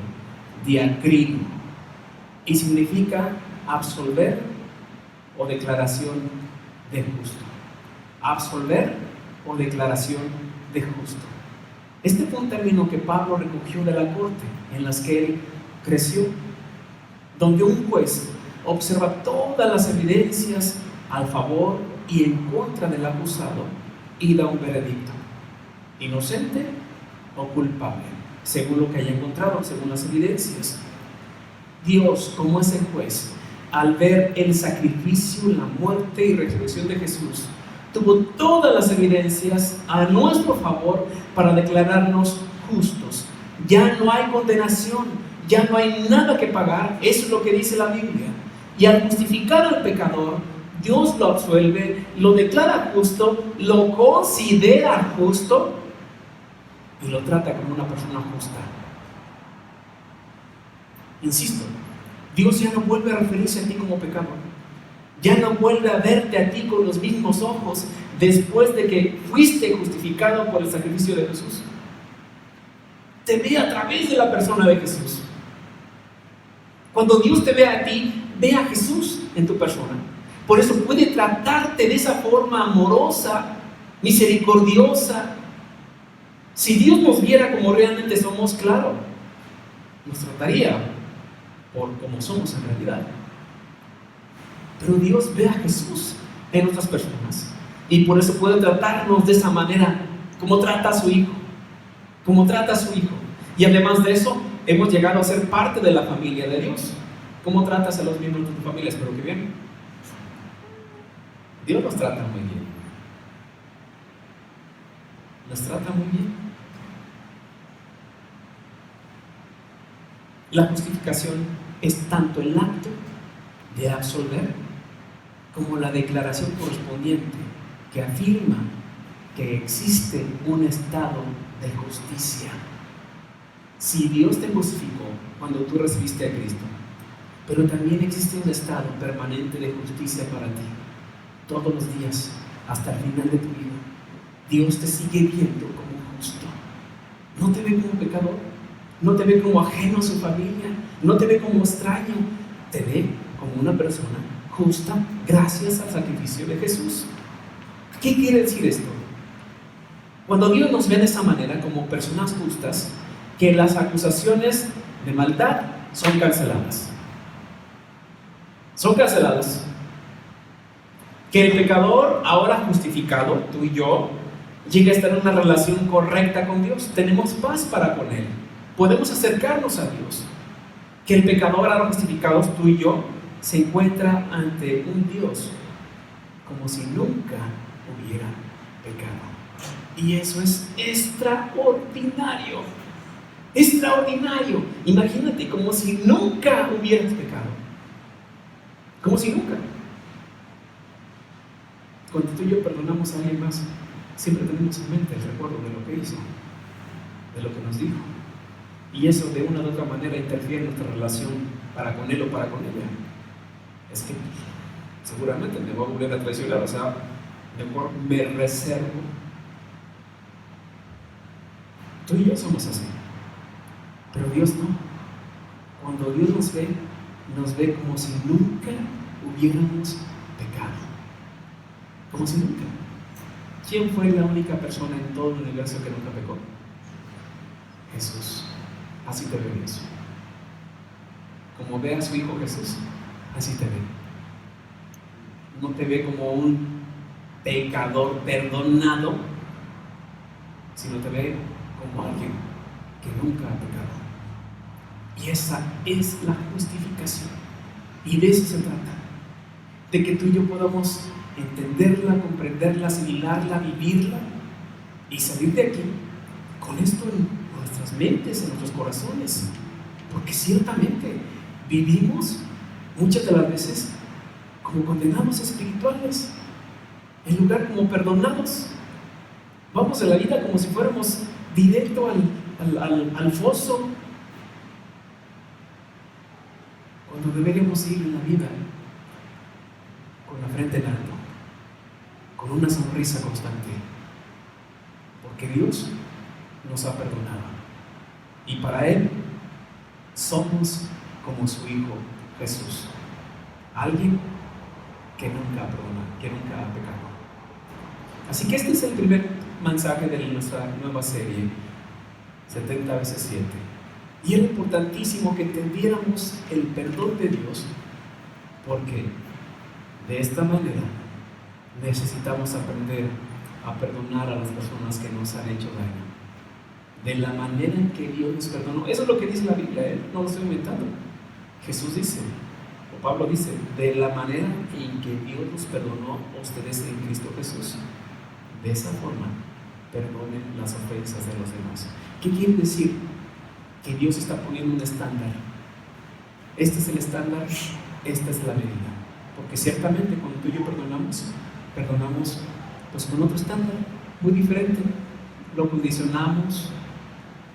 diacrino, y significa absolver o declaración de justo. Absolver o declaración de justo. Este fue un término que Pablo recogió de la corte en las que él creció, donde un juez observa todas las evidencias al favor y en contra del acusado y da un veredicto, inocente o culpable, según lo que haya encontrado, según las evidencias. Dios, como es el juez, al ver el sacrificio, la muerte y resurrección de Jesús, tuvo todas las evidencias a nuestro favor para declararnos justos. Ya no hay condenación, ya no hay nada que pagar. Eso es lo que dice la Biblia. Y al justificar al pecador, Dios lo absuelve, lo declara justo, lo considera justo y lo trata como una persona justa. Insisto, Dios ya no vuelve a referirse a ti como pecador. Ya no vuelve a verte a ti con los mismos ojos después de que fuiste justificado por el sacrificio de Jesús. Te ve a través de la persona de Jesús. Cuando Dios te ve a ti, ve a Jesús en tu persona. Por eso puede tratarte de esa forma amorosa, misericordiosa. Si Dios nos viera como realmente somos, claro, nos trataría por como somos en realidad. Pero Dios ve a Jesús en nuestras personas y por eso puede tratarnos de esa manera, como trata a su Hijo, como trata a su Hijo. Y además de eso, hemos llegado a ser parte de la familia de Dios. ¿Cómo tratas a los miembros de tu familia? Espero que bien. Dios nos trata muy bien. Nos trata muy bien. La justificación es tanto el acto de absolver como la declaración correspondiente que afirma que existe un estado de justicia. Si Dios te justificó cuando tú recibiste a Cristo, pero también existe un estado permanente de justicia para ti, todos los días, hasta el final de tu vida. Dios te sigue viendo como justo. No te ve como pecador, no te ve como ajeno a su familia, no te ve como extraño, te ve como una persona justa gracias al sacrificio de Jesús. ¿Qué quiere decir esto? Cuando Dios nos ve de esa manera como personas justas, que las acusaciones de maldad son canceladas. Son canceladas. Que el pecador, ahora justificado, tú y yo, llegue a estar en una relación correcta con Dios. Tenemos paz para con Él. Podemos acercarnos a Dios. Que el pecador, ahora justificado, tú y yo, se encuentra ante un Dios como si nunca hubiera pecado. Y eso es extraordinario. Extraordinario. Imagínate, como si nunca hubieras pecado. Como si nunca. Cuando tú y yo perdonamos a alguien más, siempre tenemos en mente el recuerdo de lo que hizo, de lo que nos dijo. Y eso de una u otra manera interfiere en nuestra relación para con él o para con ella. Es que seguramente me voy a volver a traicionar, o sea, mejor me reservo. Tú y yo somos así, pero Dios no. Cuando Dios nos ve como si nunca hubiéramos pecado, como si nunca. ¿Quién fue la única persona en todo el universo que nunca pecó? Jesús. Así te ve Dios. Como ve a su Hijo Jesús, así te ve. No te ve como un pecador perdonado, sino te ve como alguien que nunca ha pecado. Y esa es la justificación. Y de eso se trata. De que tú y yo podamos entenderla, comprenderla, asimilarla, vivirla y salir de aquí con esto en nuestras mentes, en nuestros corazones. Porque ciertamente vivimos muchas de las veces como condenados espirituales, en lugar como perdonados. Vamos en la vida como si fuéramos directo al foso, cuando deberíamos ir en la vida con la frente en alto, con una sonrisa constante, porque Dios nos ha perdonado y para Él somos como su Hijo Jesús, alguien que nunca perdona, que nunca ha pecado. Así que este es el primer mensaje de nuestra nueva serie 70 veces 7, y era importantísimo que entendiéramos el perdón de Dios, porque de esta manera necesitamos aprender a perdonar a las personas que nos han hecho daño, de la manera en que Dios nos perdonó. Eso es lo que dice la Biblia, no lo estoy inventando. Jesús dice, Pablo dice, de la manera en que Dios los perdonó a ustedes en Cristo Jesús, de esa forma perdonen las ofensas de los demás. ¿Qué quiere decir? Que Dios está poniendo un estándar. Este es el estándar, esta es la medida. Porque ciertamente cuando tú y yo perdonamos pues con otro estándar, muy diferente. Lo condicionamos,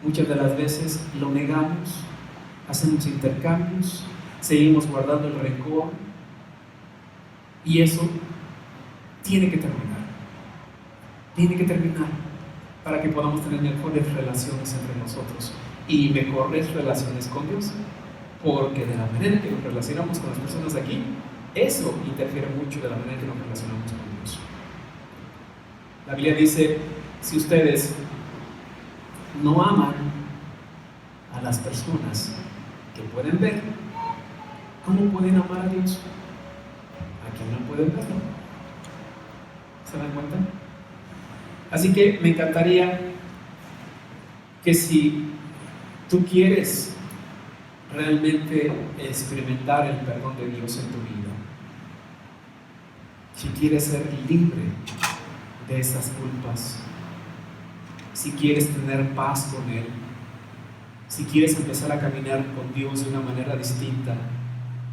muchas de las veces lo negamos, hacemos intercambios, seguimos guardando el rencor, y eso tiene que terminar. Tiene que terminar para que podamos tener mejores relaciones entre nosotros y mejores relaciones con Dios, porque de la manera en que nos relacionamos con las personas de aquí, eso interfiere mucho de la manera en que nos relacionamos con Dios. La Biblia dice, si ustedes no aman a las personas que pueden ver, ¿cómo pueden amar a Dios? A quien no pueden verlo. ¿Se dan cuenta? Así que me encantaría que si tú quieres realmente experimentar el perdón de Dios en tu vida, si quieres ser libre de esas culpas, si quieres tener paz con Él, si quieres empezar a caminar con Dios de una manera distinta,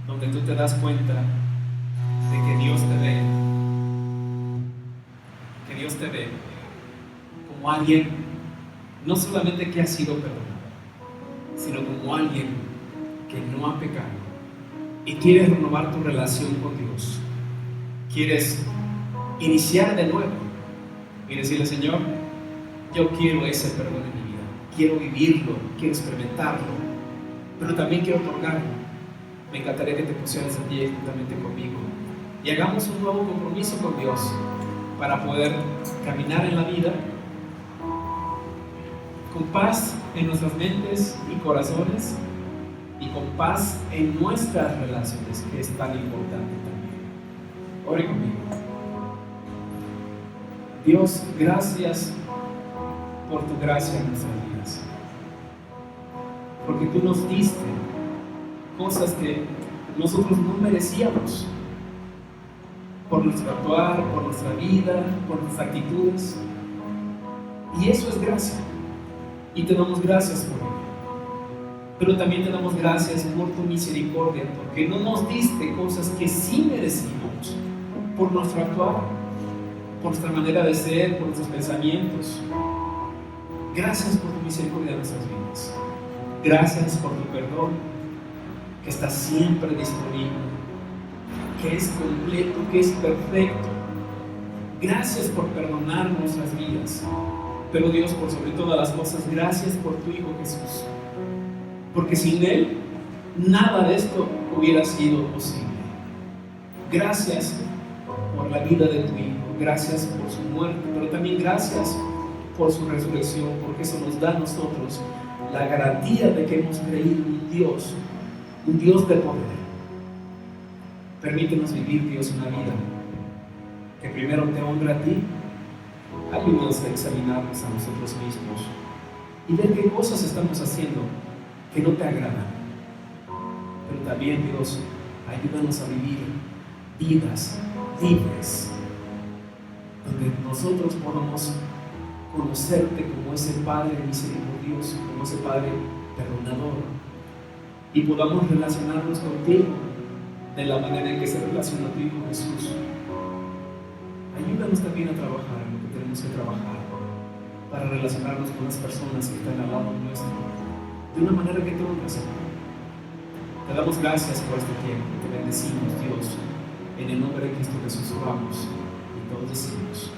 donde tú te das cuenta de que Dios te ve como alguien no solamente que ha sido perdonado, sino como alguien que no ha pecado, y quieres renovar tu relación con Dios, quieres iniciar de nuevo y decirle, Señor, yo quiero ese perdón en mi vida, quiero vivirlo, quiero experimentarlo, pero también quiero otorgarlo. Me encantaría que te pusieras de pie juntamente conmigo y hagamos un nuevo compromiso con Dios para poder caminar en la vida con paz en nuestras mentes y corazones, y con paz en nuestras relaciones, que es tan importante también. Ore conmigo. Dios, gracias por tu gracia en nuestras vidas, porque tú nos diste cosas que nosotros no merecíamos, por nuestro actuar, por nuestra vida, por nuestras actitudes, y eso es gracia, y te damos gracias por ello. Pero también te damos gracias por tu misericordia, porque no nos diste cosas que sí merecíamos, por nuestro actuar, por nuestra manera de ser, por nuestros pensamientos. Gracias por tu misericordia en nuestras vidas. Gracias por tu perdón, que está siempre disponible, que es completo, que es perfecto. Gracias por perdonar nuestras vidas. Pero Dios, por sobre todas las cosas, gracias por tu Hijo Jesús, porque sin Él nada de esto hubiera sido posible. Gracias por la vida de tu Hijo, gracias por su muerte, pero también gracias por su resurrección, porque eso nos da a nosotros la garantía de que hemos creído en un Dios de poder. Permítenos vivir, Dios, una vida que primero te honra a ti. Ayúdanos a examinarnos a nosotros mismos y ver qué cosas estamos haciendo que no te agradan. Pero también, Dios, ayúdanos a vivir vidas libres, donde nosotros podamos conocerte como ese Padre misericordioso, como ese Padre perdonador, y podamos relacionarnos contigo de la manera en que se relaciona tu Hijo Jesús. Ayúdanos también a trabajar en lo que tenemos que trabajar, para relacionarnos con las personas que están al lado nuestro de una manera que te honra, Señor. Te damos gracias por este tiempo, te bendecimos, Dios, en el nombre de Cristo Jesús oramos y todos decimos